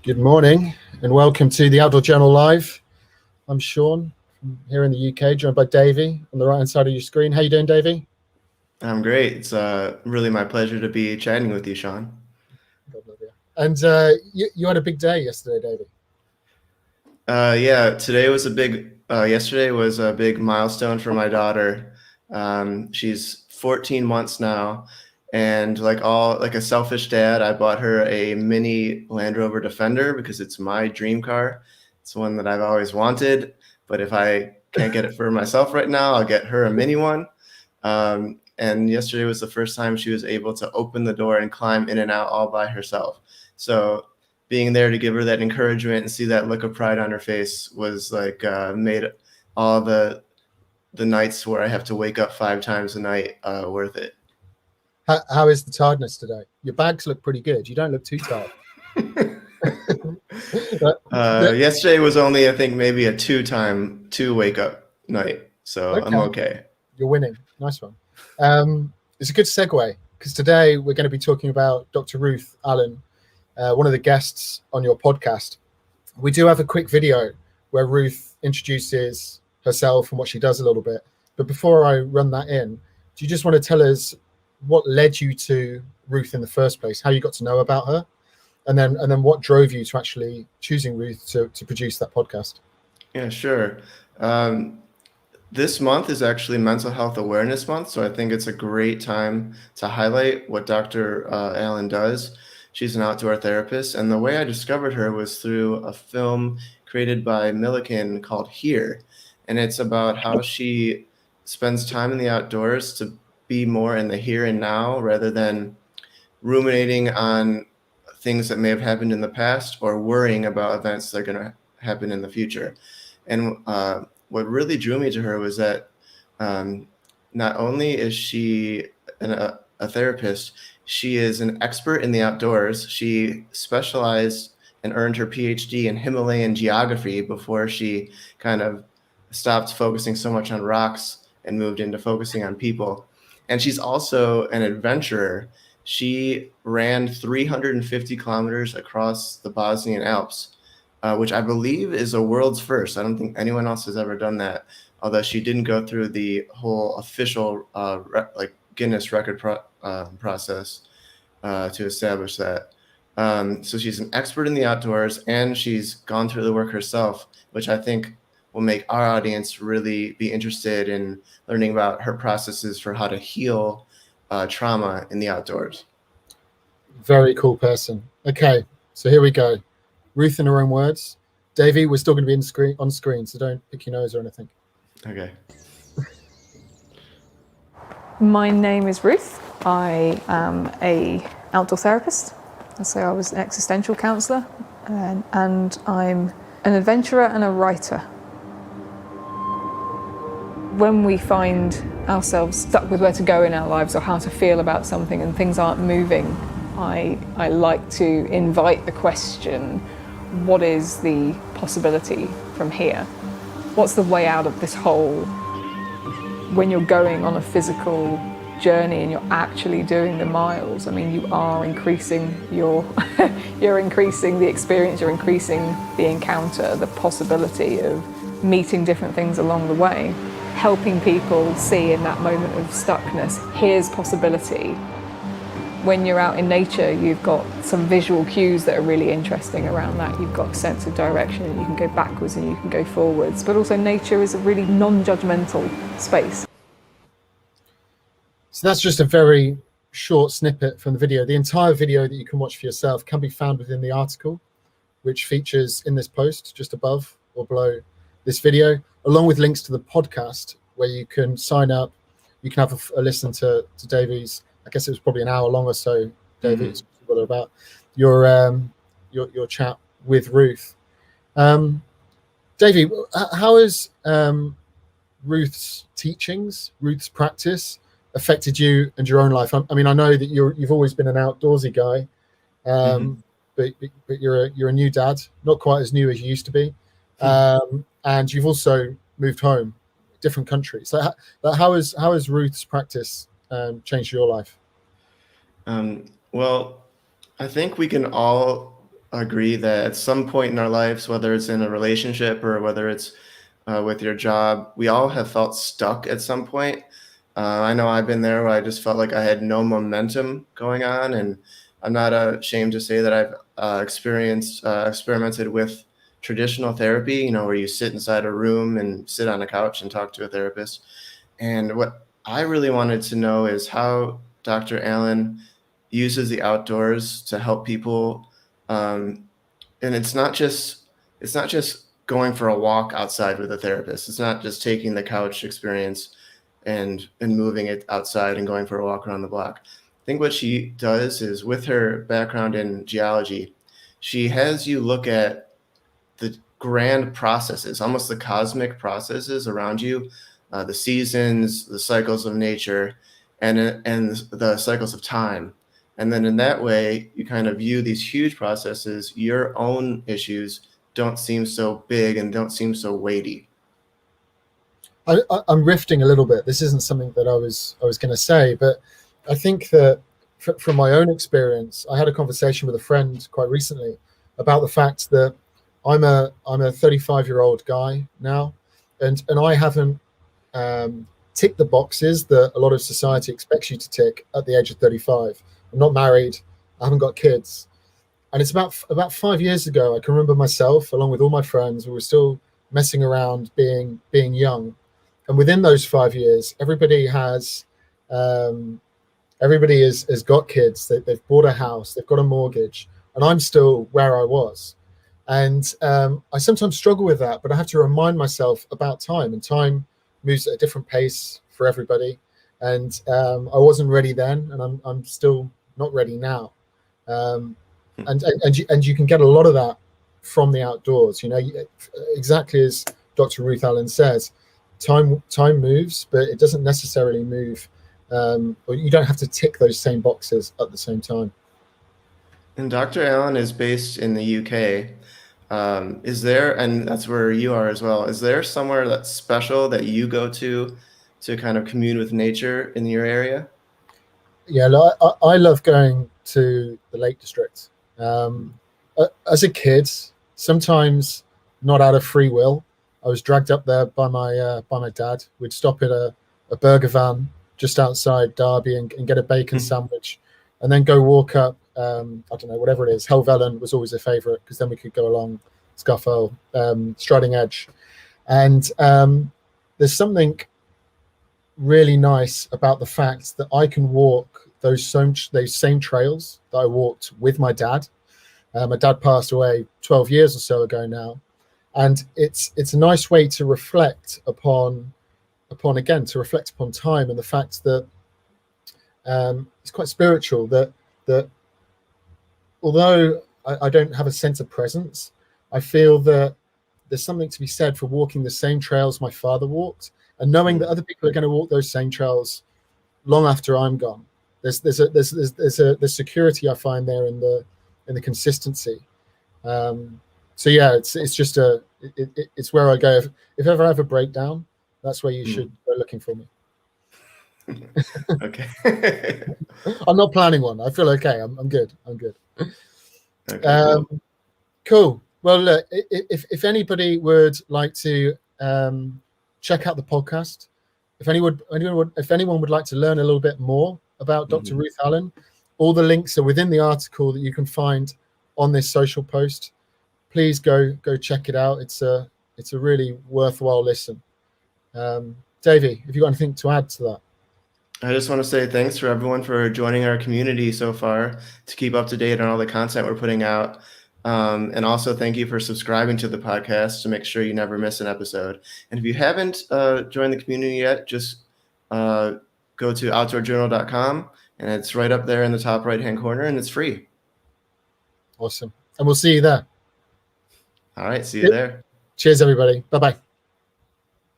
Good morning and welcome to the Outdoor Journal Live. I'm Sean from here in the UK, joined by Davey on the right-hand side of your screen. How you doing, Davey? I'm great. It's really my pleasure to be chatting with you, Sean. God love you. And you had a big day yesterday, Davey. Yeah, yesterday was a big milestone for my daughter. She's 14 months now, and like a selfish dad, I bought her a mini Land Rover Defender because it's my dream car. It's one that I've always wanted, but if I can't get it for myself right now, I'll get her a mini one. And yesterday was the first time she was able to open the door and climb in and out all by herself. So being there to give her that encouragement and see that look of pride on her face was like made all the nights where I have to wake up 5 times a night worth it. How is the tiredness today? Your bags look pretty good. You don't look too tired. Yesterday was only, I think, maybe a 2 wake up night. So okay. I'm okay. You're winning. Nice one. It's a good segue because today we're going to be talking about Dr. Ruth Allen, one of the guests on your podcast. We do have a quick video where Ruth introduces herself and what she does a little bit. But before I run that in, do you just want to tell us what led you to Ruth in the first place, how you got to know about her, and then what drove you to actually choosing Ruth to produce that podcast? Yeah, sure. This month is actually Mental Health Awareness Month, so I think it's a great time to highlight what Dr. Allen does. She's an outdoor therapist, and the way I discovered her was through a film created by Milliken called Here, and it's about how she spends time in the outdoors to be more in the here and now rather than ruminating on things that may have happened in the past or worrying about events that are going to happen in the future. And what really drew me to her was that not only is she a therapist, she is an expert in the outdoors. She specialized and earned her PhD in Himalayan geography before she kind of stopped focusing so much on rocks and moved into focusing on people. And she's also an adventurer. She ran 350 kilometers across the Bosnian Alps, which I believe is a world's first. I don't think anyone else has ever done that, although she didn't go through the whole official Guinness record process to establish that. So she's an expert in the outdoors, and she's gone through the work herself, which I think will make our audience really be interested in learning about her processes for how to heal trauma in the outdoors. Very cool person. Okay, so here we go. Ruth in her own words. Davey, we're still going to be on screen, so don't pick your nose or anything. Okay. My name is Ruth. I am an outdoor therapist. So I was an existential counsellor, and I'm an adventurer and a writer. When we find ourselves stuck with where to go in our lives or how to feel about something and things aren't moving, I like to invite the question, what is the possibility from here? What's the way out of this hole? When you're going on a physical journey and you're actually doing the miles, I mean, you are increasing you're increasing the experience, you're increasing the encounter, the possibility of meeting different things along the way. Helping people see in that moment of stuckness, here's possibility. When you're out in nature, you've got some visual cues that are really interesting around that. You've got a sense of direction, and you can go backwards and you can go forwards. But also nature is a really non-judgmental space. So that's just a very short snippet from the video. The entire video that you can watch for yourself can be found within the article, which features in this post just above or below this video, along with links to the podcast where you can sign up. You can have a listen to Davey's, I guess it was probably an hour long or so, Davey, mm-hmm. about your chat with Ruth. Davey, how has Ruth's teachings, Ruth's practice affected you and your own life? I mean, I know that you've always been an outdoorsy guy, but you're a new dad, not quite as new as you used to be. And you've also moved home, different countries. So how has Ruth's practice changed your life? Well, I think we can all agree that at some point in our lives, whether it's in a relationship or whether it's with your job, we all have felt stuck at some point. I know I've been there where I just felt like I had no momentum going on, and I'm not ashamed to say that I've experimented with traditional therapy, you know, where you sit inside a room and sit on a couch and talk to a therapist. And what I really wanted to know is how Dr. Allen uses the outdoors to help people. And it's not just going for a walk outside with a therapist. It's not just taking the couch experience and moving it outside and going for a walk around the block. I think what she does is, with her background in geology, she has you look at the grand processes, almost the cosmic processes around you, the seasons, the cycles of nature, and the cycles of time. And then in that way, you kind of view these huge processes. Your own issues don't seem so big and don't seem so weighty. I'm rifting a little bit. This isn't something that I was going to say, but I think that from my own experience, I had a conversation with a friend quite recently about the fact that I'm a 35-year-old guy now, and I haven't ticked the boxes that a lot of society expects you to tick at the age of 35. I'm not married. I haven't got kids. And it's about 5 years ago, I can remember myself, along with all my friends, we were still messing around, being young. And within those 5 years, everybody has got kids. They've bought a house. They've got a mortgage. And I'm still where I was. And I sometimes struggle with that, but I have to remind myself about time. And time moves at a different pace for everybody. And I wasn't ready then, and I'm still not ready now. And you can get a lot of that from the outdoors. You know, exactly as Dr. Ruth Allen says, time moves, but it doesn't necessarily move, or you don't have to tick those same boxes at the same time. And Dr. Allen is based in the UK. Is there, and that's where you are as well, is there somewhere that's special that you go to kind of commune with nature in your area? Yeah, I love going to the Lake District. As a kid, sometimes not out of free will, I was dragged up there by my dad. We'd stop at a burger van just outside Derby and get a bacon sandwich, and then go walk up. I don't know, whatever it is. Helvellyn was always a favourite, because then we could go along Scuffle, Striding Edge, and there's something really nice about the fact that I can walk those same trails that I walked with my dad. My dad passed away 12 years or so ago now, and it's a nice way to reflect upon time, and the fact that it's quite spiritual. That although I don't have a sense of presence, I feel that there's something to be said for walking the same trails my father walked, and knowing that other people are going to walk those same trails long after I'm gone. There's security I find there in the consistency. So yeah, it's just it's where I go. If ever I have a breakdown, that's where you should go looking for me. Okay. I'm not planning one. I feel okay. I'm good. Okay, cool. Well, look, if anybody would like to check out the podcast, if anyone would like to learn a little bit more about Dr. Ruth Allen, all the links are within the article that you can find on this social post. Please go check it out. It's a really worthwhile listen. Davey, have you got anything to add to that? I just want to say thanks for everyone for joining our community so far to keep up to date on all the content we're putting out. And also thank you for subscribing to the podcast to make sure you never miss an episode. And if you haven't joined the community yet, just go to outdoorjournal.com, and it's right up there in the top right-hand corner, and it's free. Awesome. And we'll see you there. All right. See you there. Cheers, everybody. Bye-bye.